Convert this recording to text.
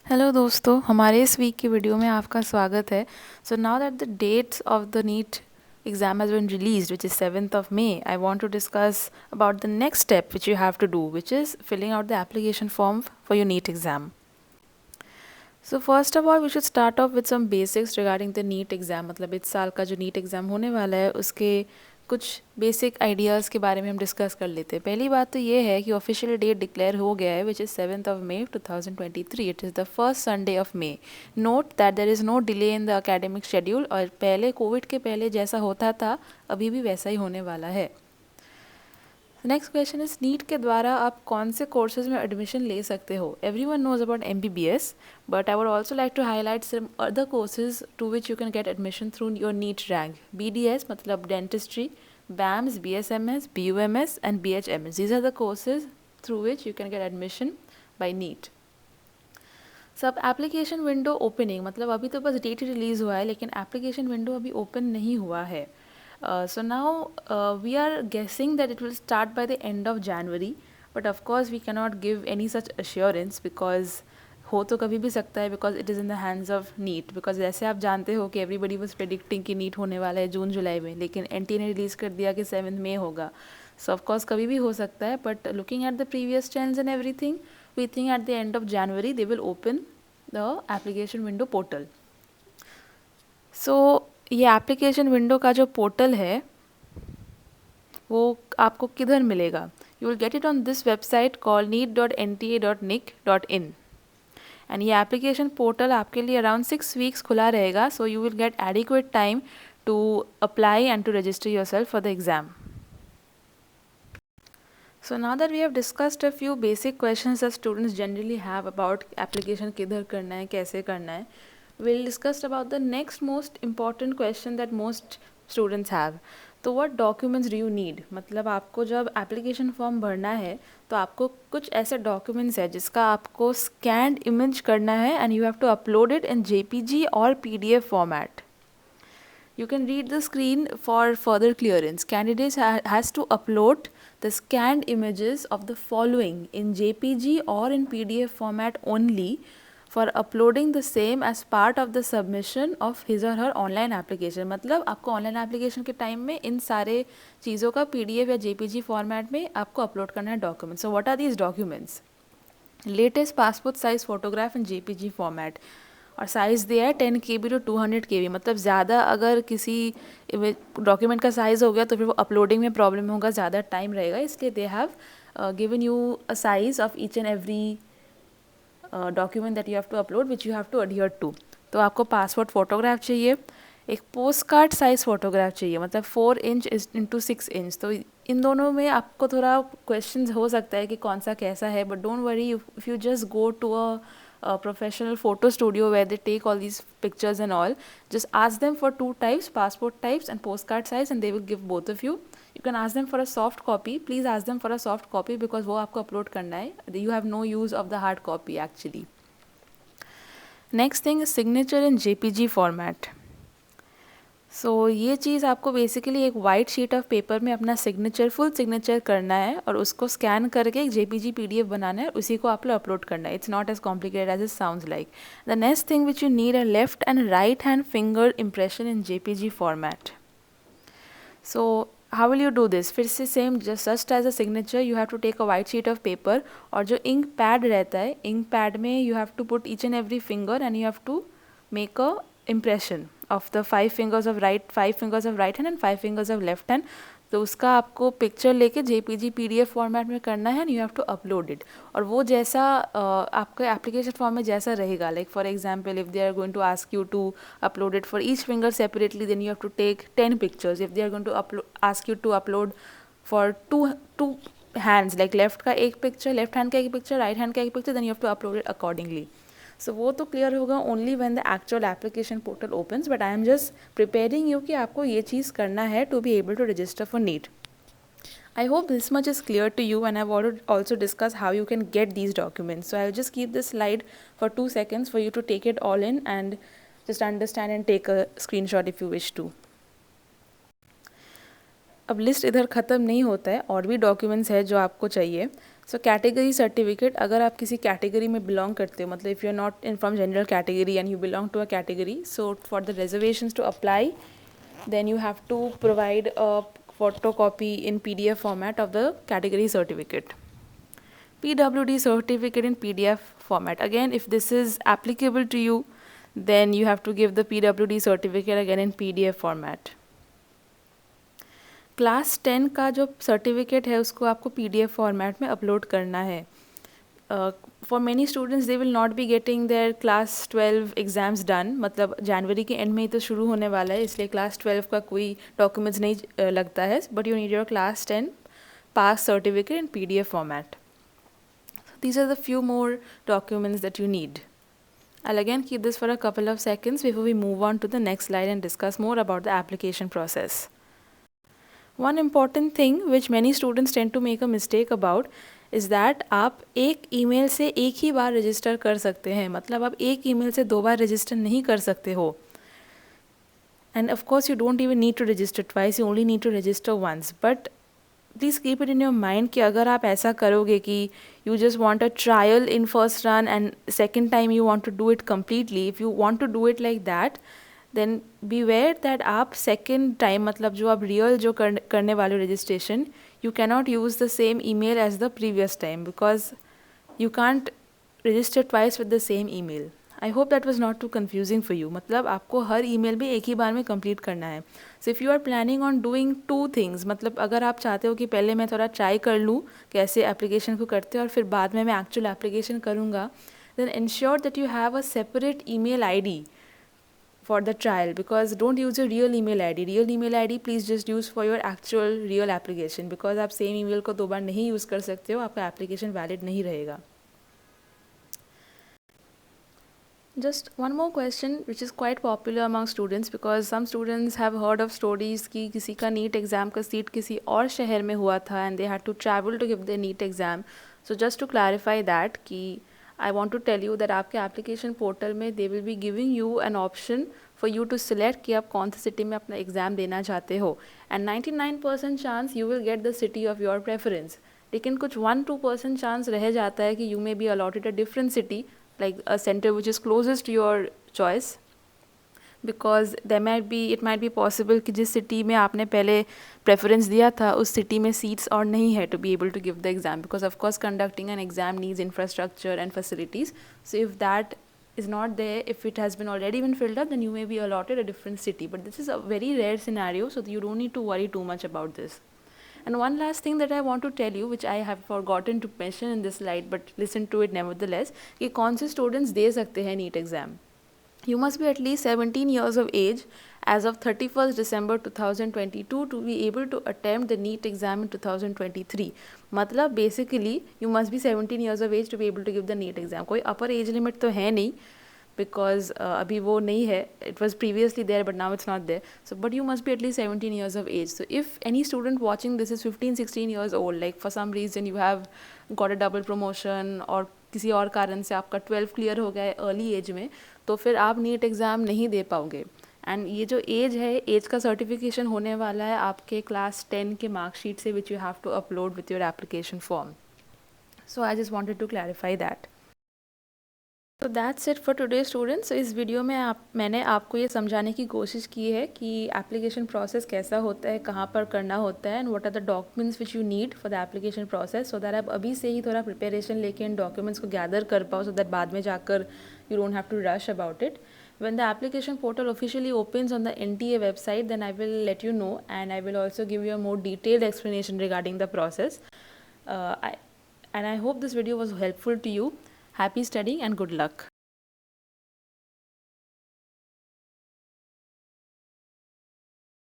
Hello दोस्तों, हमारे इस वीक की वीडियो में आपका स्वागत है। So now that the dates of the NEET exam has been released, which is 7th of May, I want to discuss about the next step which you have to do, which is filling out the application form for your NEET exam. So first of all, we should start off with some basics regarding the NEET exam. मतलब इस साल का जो NEET exam होने वाला है उसके कुछ बेसिक आइडियाज़ के बारे में हम डिस्कस कर लेते हैं। पहली बात तो ये है कि ऑफिशियल डेट डिक्लेयर हो गया है, which is 7th of May 2023. It is the first Sunday of May. Note that there is no delay in the academic schedule, और पहले कोविड के पहले जैसा होता था अभी भी वैसा ही होने वाला है। नेक्स्ट क्वेश्चन इज, नीट के द्वारा आप कौन से कोर्सेज में एडमिशन ले सकते हो? Everyone knows about MBBS, but I would also like to highlight some other courses to which you can get admission through your NEET rank. BDS मतलब dentistry, BAMS, BSMS, BUMS and BHMS. These are the courses through which you can get admission by NEET. सब application window opening मतलब अभी तो बस date release हुआ है, लेकिन application window अभी ओपन नहीं हुआ है. So now we are guessing that it will start by the end of January, but of course we cannot give any such assurance because हो तो कभी भी सकता है, because it is in the hands of NEET. Because जैसे आप जानते हो कि एवरीबडी वाज प्रेडिक्टिंग कि नीट होने वाला है जून जुलाई में, लेकिन NTA ने रिलीज़ कर दिया कि 7th May होगा. सो ऑफकोर्स कभी भी हो सकता है, but looking at the previous trends and everything, we think at the end of January they will open the application window portal. So ये एप्लीकेशन विंडो का जो पोर्टल है वो आपको किधर मिलेगा? You will get it on this website call neet.nta.nic.in. And ये application portal आपके लिए अराउंड 6 वीक्स खुला रहेगा, so you will get adequate time to apply and to register yourself for the exam. So now that we have discussed a few basic questions that students generally have about application किधर करना है, कैसे करना है, we'll discuss about the next most important question that most students have. तो what documents do you need? मतलब आपको जब application form भरना है तो आपको कुछ ऐसे documents है जिसका आपको scanned image करना है and you have to upload it in JPG or PDF format. You can read the screen for further clearance. Candidates has to upload the scanned images of the following in JPG or in PDF format only for uploading the same as part of the submission of his or her online application. मतलब आपको online application के time में इन सारे चीज़ों का PDF या JPG format में आपको upload करना है documents. So what are these documents? Latest passport size photograph in JPG format. और साइज़ दिया है 10 KB to 200 KB. मतलब ज़्यादा अगर किसी डॉक्यूमेंट का साइज़ हो गया तो फिर वो अपलोडिंग में प्रॉब्लम होगा, ज़्यादा टाइम रहेगा, इसलिए they have given you a size of each and every document that you have to upload which you have to adhere to. तो आपको पासपोर्ट फ़ोटोग्राफ चाहिए, एक पोस्ट कार्ड साइज़ फ़ोटोग्राफ चाहिए, मतलब 4 इंच इंटू 6 इंच. तो इन दोनों में आपको थोड़ा क्वेश्चन हो सकता है कि कौन सा कैसा है, but don't worry if you just go to a professional photo studio where they take all these pictures and all, just ask them for 2 types, passport types and postcard size, and they will give both of you. You can ask them for a soft copy. Please ask them for a soft copy because वो आपको upload करना है. You have no use of the hard copy actually. Next thing is signature in JPG format. सो ये चीज़ आपको basically एक white sheet of paper में अपना signature, full signature करना है और उसको स्कैन करके एक JPG PDF बनाना है, उसी को आप लोग अपलोड करना है. It's not as complicated as it sounds like. The next thing which you need a left and right hand finger impression in JPG format. So how will you do this? फिर से same just as a signature you have to take a white sheet of paper, और जो ink pad रहता है, ink pad में you have to put each and every finger and you have to make a impression of the 5 fingers of right hand and 5 fingers of left hand. तो उसका आपको picture लेके JPG PDF format में करना है and you have to upload it. और वो जैसा आपका एप्लीकेशन फॉर्म में जैसा रहेगा, like for example if they are going to ask you to upload it for each finger separately, then you have to take 10 pictures. If they are going to ask you to upload for two hands, like left का एक picture, left hand का एक picture, right hand का एक picture, then you have to upload it accordingly. So वो तो clear होगा only when the actual application portal opens, but I am just preparing you कि आपको ये चीज़ करना है to be able to register for NEET. I hope this much is clear to you, and I've also discussed how you can get these documents. So I'll just keep this slide for 2 seconds for you to take it all in and just understand and take a screenshot if you wish to. अब list इधर ख़त्म नहीं होता है, और भी documents है जो आपको चाहिए. सो कैटेगरी सर्टिफिकेट, अगर आप किसी कैटेगरी में बिलोंग करते हो, मतलब if you are not in from general category and you belong to a category, so for the reservations to apply, then you have to provide a photocopy in PDF format of the category certificate. PWD certificate in PDF format. Again, if this is applicable to you, then you have to give the PWD certificate again in PDF format. Class 10 का जो certificate है उसको आपको PDF format में upload करना है. For many students they will not be getting their class 12 exams done, मतलब जनवरी के एंड में ही तो शुरू होने वाला है, इसलिए क्लास 12 का कोई डॉक्यूमेंट्स नहीं लगता है, but you need your class 10 pass certificate in PDF format. These are the few more documents that you need. I'll again keep this for a couple of seconds before we move on to the next slide and discuss more about the application process. One important thing which many students tend to make a mistake about is that आप एक email से एक ही बार register कर सकते हैं, मतलब आप एक ईमेल से 2 बार रजिस्टर नहीं कर सकते हो. And of course you don't even need to register twice, you only need to register once. But please keep it in your mind कि अगर आप ऐसा करोगे कि you just want a trial in first run and second time you want to do it completely, if you want to do it like that, then beware that आप second time, मतलब जो आप real जो करने वाले registration, you cannot use the same email as the previous time because you can't register twice with the same email. I hope that was not too confusing for you. मतलब आपको हर email भी एक ही बार में complete करना है. So if you are planning on doing 2 things, मतलब अगर आप चाहते हो कि पहले मैं थोड़ा try कर लूँ कैसे application को करते हैं और फिर बाद में मैं actual application करूँगा, then ensure that you have a separate email ID for the trial, because don't use your real email ID. Real email ID please just use for your actual real application, because आप same email को 2 बार नहीं use कर सकते हो, आपका application valid नहीं रहेगा. Just one more question which is quite popular among students, because some students have heard of stories कि किसी का NEET exam का seat किसी और शहर में हुआ था and they had to travel to give their NEET exam. So just to clarify that कि I want to tell you that आपके application portal में they will be giving you an option for you to select कि आप कौन सी city में अपना exam देना चाहते हो, and 99% chance you will get the city of your preference. लेकिन कुछ 1-2% chance रह जाता है कि you may be allotted a different city, like a center which is closest to your choice, because it might be possible कि जिस city में आपने पहले preference दिया था उस city में seats और नहीं है to be able to give the exam, because of course conducting an exam needs infrastructure and facilities. So if that is not there, if it has been already been filled up, then you may be allotted a different city, but this is a very rare scenario, so you don't need to worry too much about this. And one last thing that I want to tell you, which I have forgotten to mention in this slide, but listen to it nevertheless, कि कौन से students दे सकते हैं NEET exam. You must be at least 17 years of age as of 31st December 2022 to be able to attempt the NEET exam in 2023. मतलब basically you must be 17 years of age to be able to give the NEET exam. कोई upper age limit तो है नहीं, because अभी वो नहीं है, it was previously there but now it's not there. So but you must be at least 17 years of age. So if any student watching this is 15-16 years old, like for some reason you have got a double promotion और किसी और कारण से आपका 12 clear हो गया है early as में, तो फिर आप नीट एग्ज़ाम नहीं दे पाओगे. एंड ये जो एज है, एज का सर्टिफिकेशन होने वाला है आपके क्लास 10 के मार्कशीट से, which you have to upload with your application form. So I just wanted to clarify that. तो that's it for today students. इस वीडियो में मैंने आपको ये समझाने की कोशिश की है कि एप्लीकेशन प्रोसेस कैसा होता है, कहाँ पर करना होता है, and what are the documents which you need for the application process, so that आप अभी से ही थोड़ा प्रिपरेशन लेके इन डॉक्यूमेंट्स को गैदर कर पाओ, सो दैट बाद में जाकर you don't have to rush about it. When the application portal officially opens on the NTA website, then I will let you know, and I will also give you a more detailed explanation regarding the process. And I hope this video was helpful to you. Happy studying and good luck.